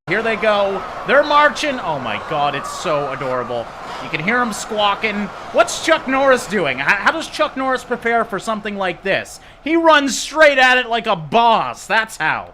Here they go. They're marching. Oh my god, it's so adorable. You can hear them squawking. What's Chuck Norris doing? How does Chuck Norris prepare for something like this? He runs straight at it like a boss. That's how.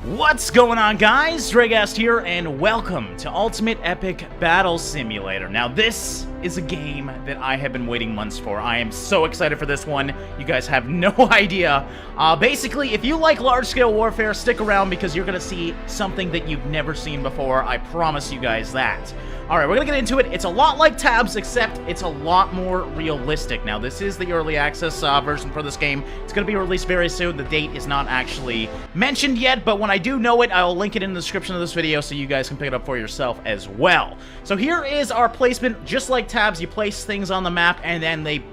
What's going on, guys? Dragast here, and welcome to Ultimate Epic Battle Simulator. Now, this is a game that I have been waiting months for. I am so excited for this one. You guys have no idea. Basically, if you like large-scale warfare, stick around because you're going to see something that you've never seen before. I promise you guys that. Alright, we're going to get into it. It's a lot like Tabs, except it's a lot more realistic. Now, this is the early access version for this game. It's going to be released very soon. The date is not actually mentioned yet, but when I do know it, I'll link it in the description of this video so you guys can pick it up for yourself as well. So here is our placement. Just like Tabs, you place things on the map, and then they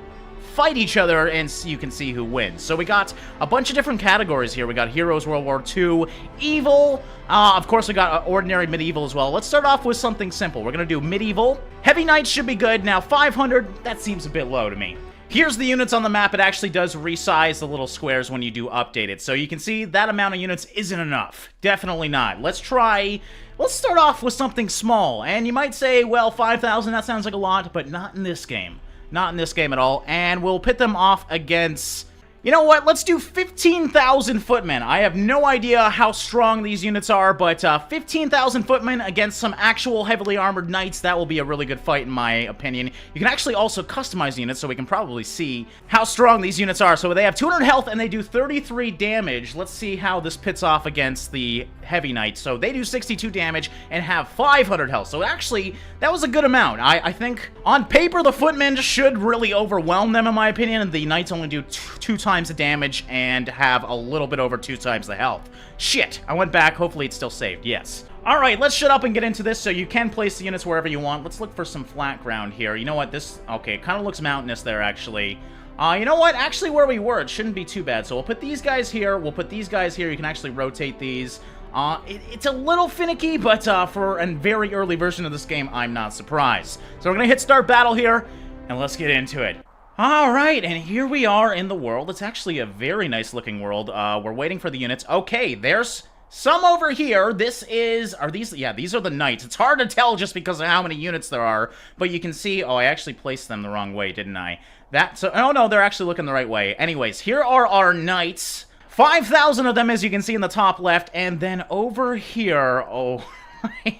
fight each other, and you can see who wins. So we got a bunch of different categories here. We got Heroes, World War II, Evil, of course we got Ordinary, Medieval as well. Let's start off with something simple. We're gonna do Medieval. Heavy Knights should be good. Now 500, that seems a bit low to me. Here's the units on the map. It actually does resize the little squares when you do update it. So you can see that amount of units isn't enough. Definitely not. Let's start off with something small. And you might say, well, 5,000, that sounds like a lot, but not in this game. Not in this game at all. And we'll pit them off against... You know what? Let's do 15,000 footmen. I have no idea how strong these units are, but 15,000 footmen against some actual heavily armored knights, that will be a really good fight in my opinion. You can actually also customize the units, so we can probably see how strong these units are. So they have 200 health and they do 33 damage. Let's see how this pits off against the heavy knights. So they do 62 damage and have 500 health. So actually, that was a good amount. I think on paper, the footmen should really overwhelm them in my opinion, and the knights only do two times the damage and have a little bit over 2 times the health. Shit, I went back. Hopefully it's still saved. Yes. Alright, let's shut up and get into this. So you can place the units wherever you want. Let's look for some flat ground here. You know what? This... Okay, it kind of looks mountainous there, actually. You know what? Actually, where we were, it shouldn't be too bad. So we'll put these guys here. We'll put these guys here. You can actually rotate these. It's a little finicky, but for a very early version of this game, I'm not surprised. So we're going to hit start battle here, and let's get into it. Alright, and here we are in the world. It's actually a very nice looking world. We're waiting for the units. Okay, there's some over here. This is... Are these... Yeah, these are the knights. It's hard to tell just because of how many units there are. But you can see... Oh, I actually placed them the wrong way, didn't I? Oh, no, they're actually looking the right way. Anyways, here are our knights. 5,000 of them, as you can see in the top left. And then over here... Oh, my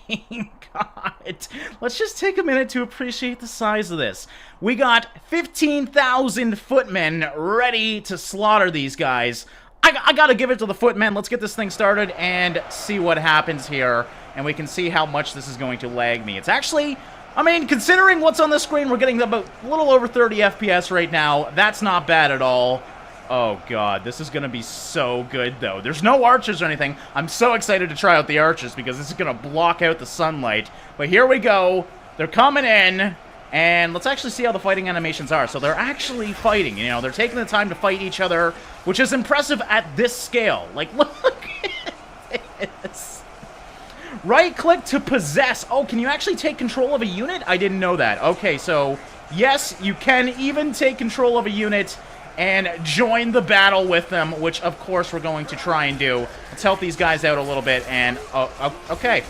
God. Let's just take a minute to appreciate the size of this. We got 15,000 footmen ready to slaughter these guys. I gotta give it to the footmen. Let's get this thing started and see what happens here. And we can see how much this is going to lag me. It's actually... I mean, considering what's on the screen, we're getting about a little over 30 FPS right now. That's not bad at all. Oh, God. This is going to be so good, though. There's no archers or anything. I'm so excited to try out the archers because this is going to block out the sunlight. But here we go. They're coming in. And let's actually see how the fighting animations are. So they're actually fighting. You know, they're taking the time to fight each other, which is impressive at this scale. Like, look at this. Right-click to possess. Oh, can you actually take control of a unit? I didn't know that. Okay, so, yes, you can even take control of a unit and join the battle with them, which, of course, we're going to try and do. Let's help these guys out a little bit, and... okay.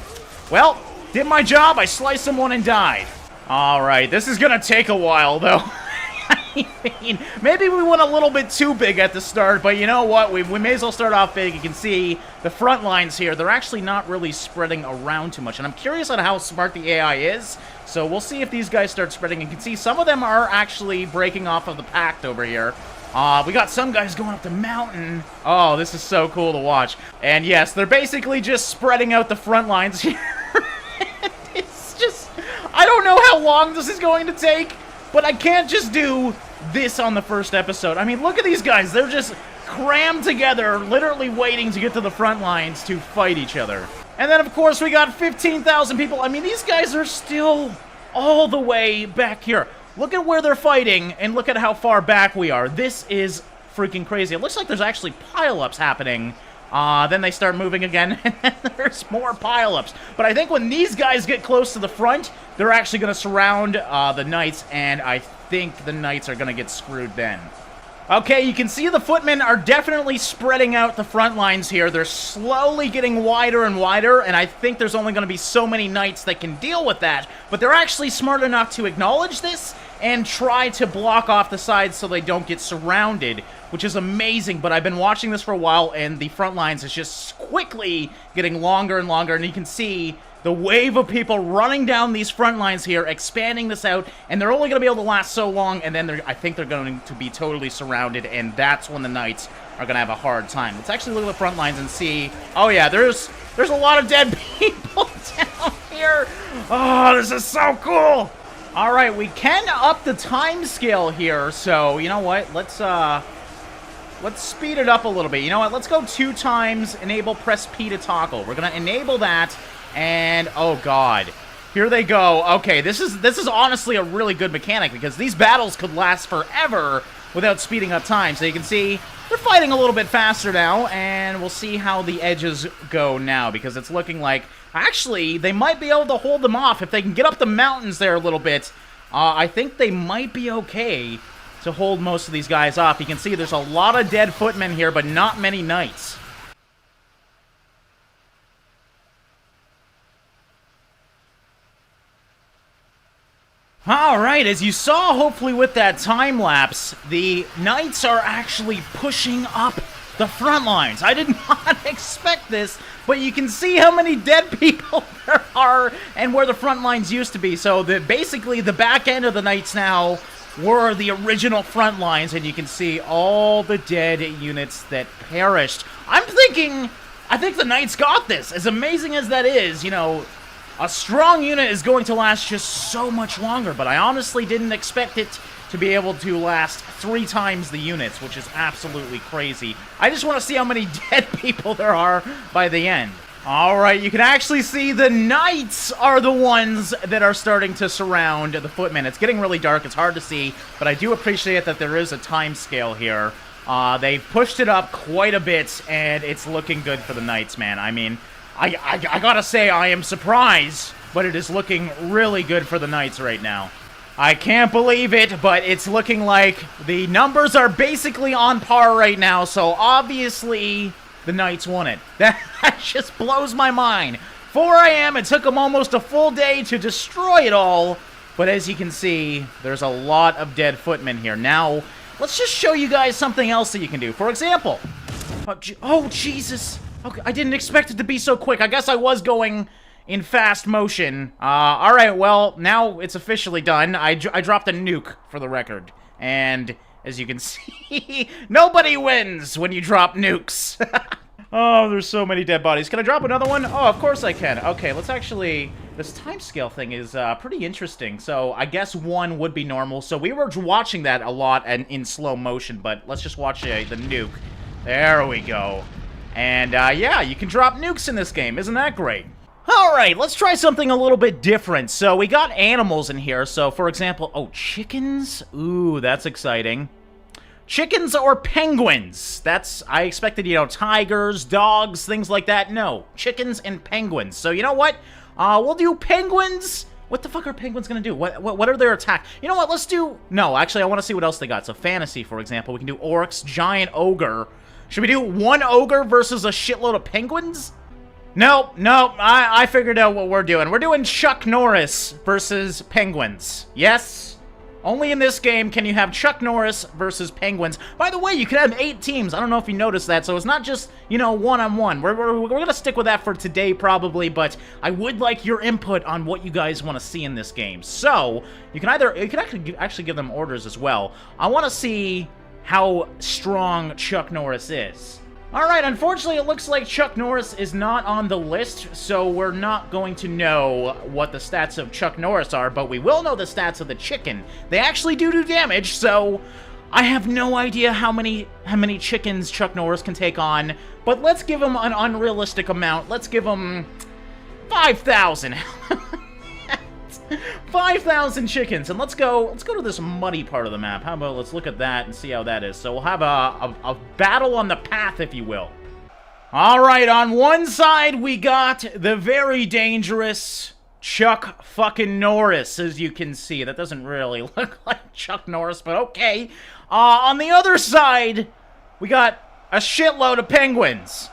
Well, did my job. I sliced someone and died. Alright, this is gonna take a while, though. I mean, maybe we went a little bit too big at the start, but you know what? We may as well start off big. You can see the front lines here. They're actually not really spreading around too much, and I'm curious on how smart the AI is, so we'll see if these guys start spreading. You can see some of them are actually breaking off of the pact over here. We got some guys going up the mountain. Oh, this is so cool to watch. And yes, they're basically just spreading out the front lines here. It's just... I don't know how long this is going to take, but I can't just do this on the first episode. I mean, look at these guys. They're just crammed together, literally waiting to get to the front lines to fight each other. And then, of course, we got 15,000 people. I mean, these guys are still all the way back here. Look at where they're fighting, and look at how far back we are. This is freaking crazy. It looks like there's actually pile-ups happening. Then they start moving again, and then there's more pile-ups. But I think when these guys get close to the front, they're actually going to surround the knights, and I think the knights are going to get screwed then. Okay, you can see the footmen are definitely spreading out the front lines here. They're slowly getting wider and wider, and I think there's only going to be so many knights that can deal with that. But they're actually smart enough to acknowledge this and try to block off the sides so they don't get surrounded, which is amazing. But I've been watching this for a while, and the front lines is just quickly getting longer and longer, and you can see the wave of people running down these front lines here, expanding this out, and they're only going to be able to last so long, and then I think they're going to be totally surrounded, and that's when the knights are going to have a hard time. Let's actually look at the front lines and see. Oh yeah, there's a lot of dead people down here. Oh, this is so cool. All right, we can up the time scale here, so you know what? Let's speed it up a little bit. You know what? Let's go 2 times. Enable press P to toggle. We're going to enable that. And, oh god, here they go. Okay, this is honestly a really good mechanic because these battles could last forever without speeding up time. So you can see they're fighting a little bit faster now, and we'll see how the edges go now because it's looking like, actually, they might be able to hold them off. If they can get up the mountains there a little bit, I think they might be okay to hold most of these guys off. You can see there's a lot of dead footmen here, but not many knights. Alright, as you saw, hopefully with that time lapse, the knights are actually pushing up the front lines. I did not expect this, but you can see how many dead people there are and where the front lines used to be. So basically the back end of the knights now were the original front lines, and you can see all the dead units that perished. I think the knights got this. As amazing as that is, you know, a strong unit is going to last just so much longer, but I honestly didn't expect it to be able to last 3 times the units, which is absolutely crazy. I just want to see how many dead people there are by the end. Alright, you can actually see the knights are the ones that are starting to surround the footmen. It's getting really dark, it's hard to see, but I do appreciate that there is a time scale here. They've pushed it up quite a bit, and it's looking good for the knights, man. I mean, I gotta say, I am surprised, but it is looking really good for the knights right now. I can't believe it, but it's looking like the numbers are basically on par right now, so obviously the knights won it. That just blows my mind. 4 AM, it took them almost a full day to destroy it all, but as you can see, there's a lot of dead footmen here. Now, let's just show you guys something else that you can do. For example, oh Jesus. Okay, I didn't expect it to be so quick. I guess I was going in fast motion. Alright, well, now it's officially done. I dropped a nuke, for the record. And, as you can see, nobody wins when you drop nukes. Oh, there's so many dead bodies. Can I drop another one? Oh, of course I can. Okay, let's actually... This time scale thing is pretty interesting. So, I guess 1 would be normal. So, we were watching that a lot and in slow motion, but let's just watch the nuke. There we go. And, yeah, you can drop nukes in this game. Isn't that great? Alright, let's try something a little bit different. So, we got animals in here. So, for example... Oh, chickens? Ooh, that's exciting. Chickens or penguins? I expected, you know, tigers, dogs, things like that. No, chickens and penguins. So, you know what? We'll do penguins. What the fuck are penguins gonna do? What are their attack? You know what? Let's do... No, actually, I want to see what else they got. So, fantasy, for example. We can do orcs, giant ogre... Should we do 1 ogre versus a shitload of penguins? Nope, I figured out what we're doing. We're doing Chuck Norris versus penguins. Yes? Only in this game can you have Chuck Norris versus penguins. By the way, you can have 8 teams. I don't know if you noticed that, so it's not just, you know, one-on-one. We're gonna stick with that for today, probably, but I would like your input on what you guys want to see in this game. So, you can actually give them orders as well. I want to see how strong Chuck Norris is. Alright, unfortunately it looks like Chuck Norris is not on the list, so we're not going to know what the stats of Chuck Norris are, but we will know the stats of the chicken. They actually do damage, so I have no idea how many chickens Chuck Norris can take on, but let's give him an unrealistic amount. Let's give him 5,000. 5,000 chickens, and let's go to this muddy part of the map. How about let's look at that and see how that is. So we'll have a battle on the path, if you will. All right, on one side we got the very dangerous Chuck fucking Norris, as you can see. That doesn't really look like Chuck Norris, but okay. On the other side, we got a shitload of penguins.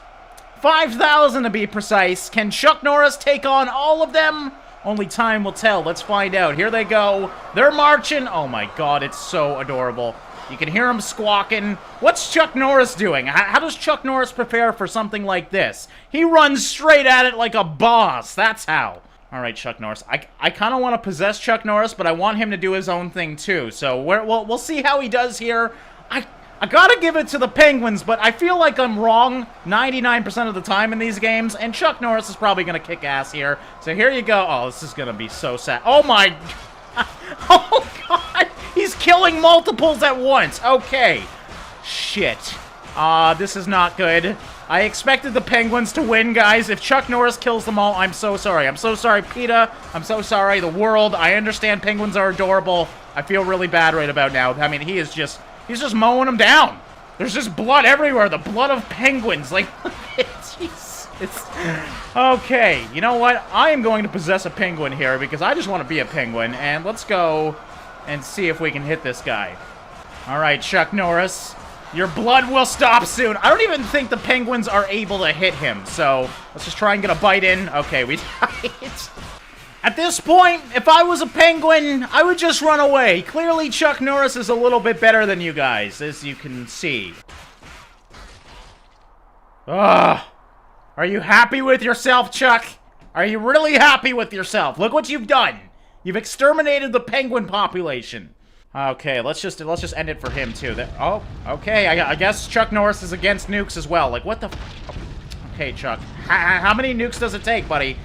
5,000 to be precise. Can Chuck Norris take on all of them? Only time will tell. Let's find out. Here they go. They're marching. Oh my god, it's so adorable. You can hear them squawking. What's Chuck Norris doing? How does Chuck Norris prepare for something like this? He runs straight at it like a boss. That's how. All right, Chuck Norris. I kind of want to possess Chuck Norris, but I want him to do his own thing too. So we'll see how he does here. I gotta give it to the Penguins, but I feel like I'm wrong 99% of the time in these games, and Chuck Norris is probably gonna kick ass here. So here you go. Oh, this is gonna be so sad. Oh my god. Oh god. He's killing multiples at once. Okay. Shit. This is not good. I expected the Penguins to win, guys. If Chuck Norris kills them all, I'm so sorry. I'm so sorry, PETA. I'm so sorry, the world. I understand penguins are adorable. I feel really bad right about now. I mean, he's just mowing them down. There's just blood everywhere. The blood of penguins. Like, it's okay. You know what? I am going to possess a penguin here because I just want to be a penguin. And let's go and see if we can hit this guy. All right, Chuck Norris. Your blood will stop soon. I don't even think the penguins are able to hit him. So let's just try and get a bite in. Okay, we died. At this point, if I was a penguin, I would just run away. Clearly, Chuck Norris is a little bit better than you guys, as you can see. Ugh. Are you happy with yourself, Chuck? Are you really happy with yourself? Look what you've done. You've exterminated the penguin population. Okay, let's just end it for him, too. Oh, okay, I guess Chuck Norris is against nukes as well. Like, what the okay, Chuck. How many nukes does it take, buddy?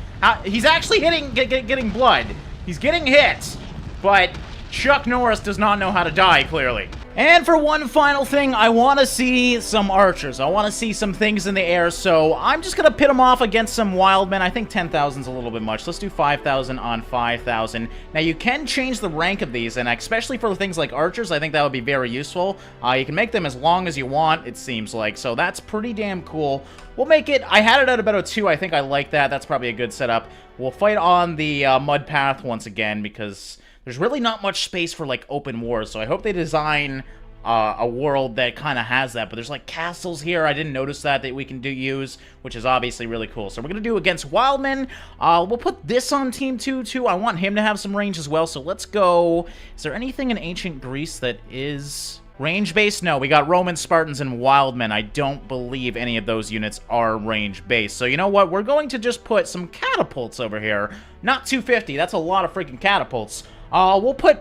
He's actually getting blood. He's getting hit, but Chuck Norris does not know how to die, clearly. And for one final thing, I want to see some archers. I want to see some things in the air, so I'm just going to pit them off against some wildmen. I think 10,000 is a little bit much. Let's do 5,000 on 5,000. Now, you can change the rank of these, and especially for things like archers, I think that would be very useful. You can make them as long as you want, it seems like, so that's pretty damn cool. We'll make it, I had it at about a 2. I think I like that. That's probably a good setup. We'll fight on the mud path once again, because there's really not much space for, like, open wars, so I hope they design a world that kind of has that. But there's, like, castles here. I didn't notice that we can use, which is obviously really cool. So we're going to do against Wildmen. We'll put this on Team 2, too. I want him to have some range as well, so let's go. Is there anything in ancient Greece that is range-based? No, we got Roman, Spartans, and Wildmen. I don't believe any of those units are range-based. So you know what? We're going to just put some catapults over here. Not 250. That's a lot of freaking catapults. We'll put,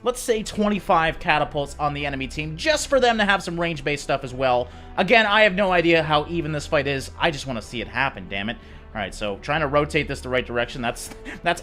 let's say, 25 catapults on the enemy team, just for them to have some range-based stuff as well. Again, I have no idea how even this fight is. I just want to see it happen, damn it. Alright, so trying to rotate this the right direction, that's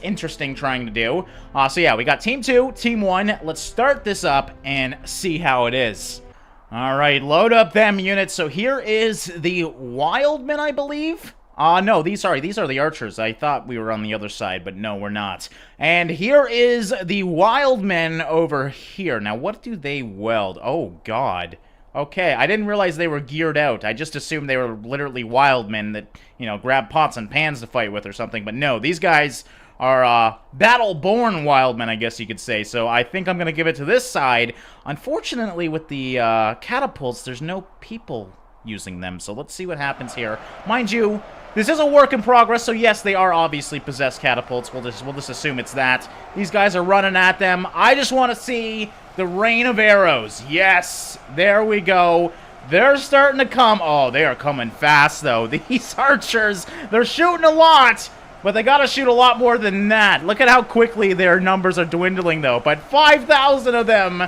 interesting trying to do. So yeah, we got Team 2, Team 1. Let's start this up and see how it is. Alright, load up them units. So here is the Wildmen, I believe. No, these are the archers. I thought we were on the other side, but no, we're not. And here is the Wildmen over here. Now, what do they weld? Oh, God. Okay, I didn't realize they were geared out. I just assumed they were literally Wildmen that, you know, grab pots and pans to fight with or something. But no, these guys are battle-born Wildmen, I guess you could say. So I think I'm going to give it to this side. Unfortunately, with the catapults, there's no people using them. So let's see what happens here. Mind you, this is a work in progress, so yes, they are obviously possessed catapults. We'll just assume it's that. These guys are running at them. I just want to see the rain of arrows. Yes, there we go. They're starting to come. Oh, they are coming fast, though. These archers, they're shooting a lot, but they got to shoot a lot more than that. Look at how quickly their numbers are dwindling, though. But 5,000 of them,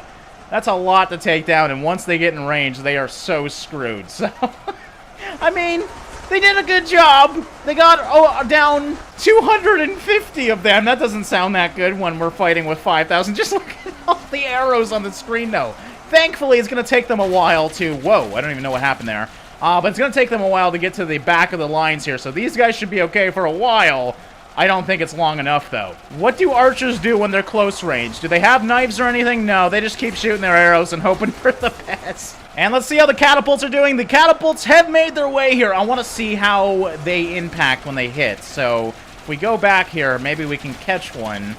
that's a lot to take down, and once they get in range, they are so screwed. So, I mean, they did a good job. They got down 250 of them. That doesn't sound that good when we're fighting with 5,000. Just look at all the arrows on the screen, though. Thankfully, it's going to take them a while to... Whoa, I don't even know what happened there. But it's going to take them a while to get to the back of the lines here. So these guys should be okay for a while. I don't think it's long enough, though. What do archers do when they're close range? Do they have knives or anything? No, they just keep shooting their arrows and hoping for the best. And let's see how the catapults are doing. The catapults have made their way here. I want to see how they impact when they hit. So if we go back here, maybe we can catch one.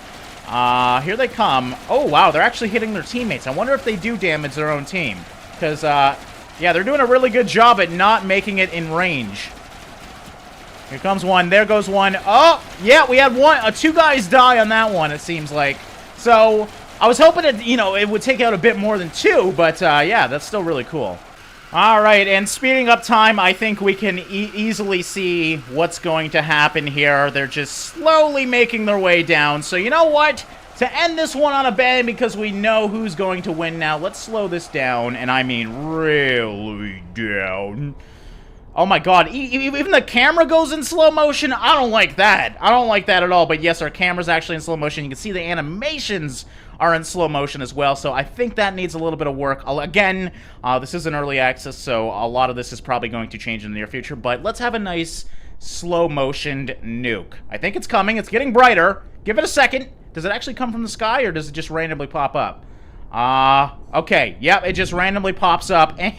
Here they come. Oh, wow, they're actually hitting their teammates. I wonder if they do damage their own team. Because, yeah, they're doing a really good job at not making it in range. Here comes one. There goes one. Oh, yeah, we had one. Two guys die on that one, it seems like. So, I was hoping that, you know, it would take out a bit more than two, but, yeah, that's still really cool. All right, and speeding up time, I think we can easily see what's going to happen here. They're just slowly making their way down. So, you know what? To end this one on a bang, because we know who's going to win now, let's slow this down, and I mean really down. Oh my god, even the camera goes in slow motion? I don't like that. I don't like that at all, but yes, our camera's actually in slow motion. You can see the animations are in slow motion as well, so I think that needs a little bit of work. Again, this is an early access, so a lot of this is probably going to change in the near future, but let's have a nice slow-motioned nuke. I think it's coming. It's getting brighter. Give it a second. Does it actually come from the sky, or does it just randomly pop up? Okay. Yep, it just randomly pops up, and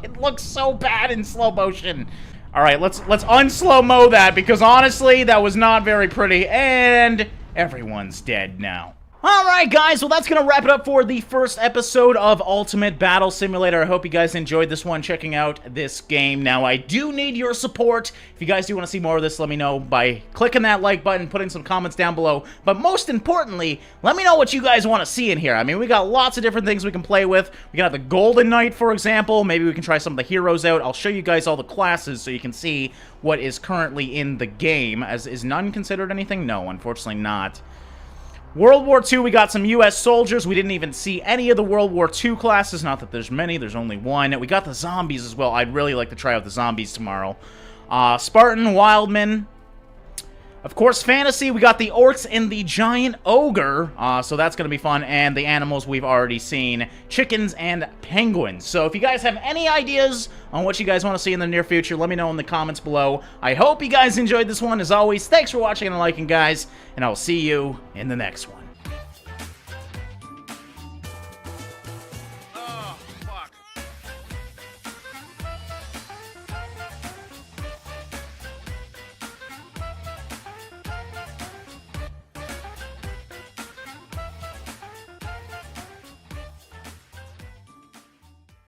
it looks so bad in slow motion. All right, let's unslow-mo that, because honestly, that was not very pretty, and everyone's dead now. Alright guys, well that's going to wrap it up for the first episode of Ultimate Battle Simulator. I hope you guys enjoyed this one, checking out this game. Now I do need your support. If you guys do want to see more of this, let me know by clicking that like button, putting some comments down below. But most importantly, let me know what you guys want to see in here. I mean, we got lots of different things we can play with. We can have the Golden Knight, for example. Maybe we can try some of the heroes out. I'll show you guys all the classes so you can see what is currently in the game. Is none considered anything? No, unfortunately not. World War II, we got some U.S. soldiers. We didn't even see any of the World War II classes. Not that there's many. There's only one. We got the zombies as well. I'd really like to try out the zombies tomorrow. Spartan, Wildman. Of course, fantasy, we got the orcs and the giant ogre, so that's going to be fun, and the animals we've already seen, chickens and penguins. So if you guys have any ideas on what you guys want to see in the near future, let me know in the comments below. I hope you guys enjoyed this one. As always, thanks for watching and liking, guys, and I'll see you in the next one.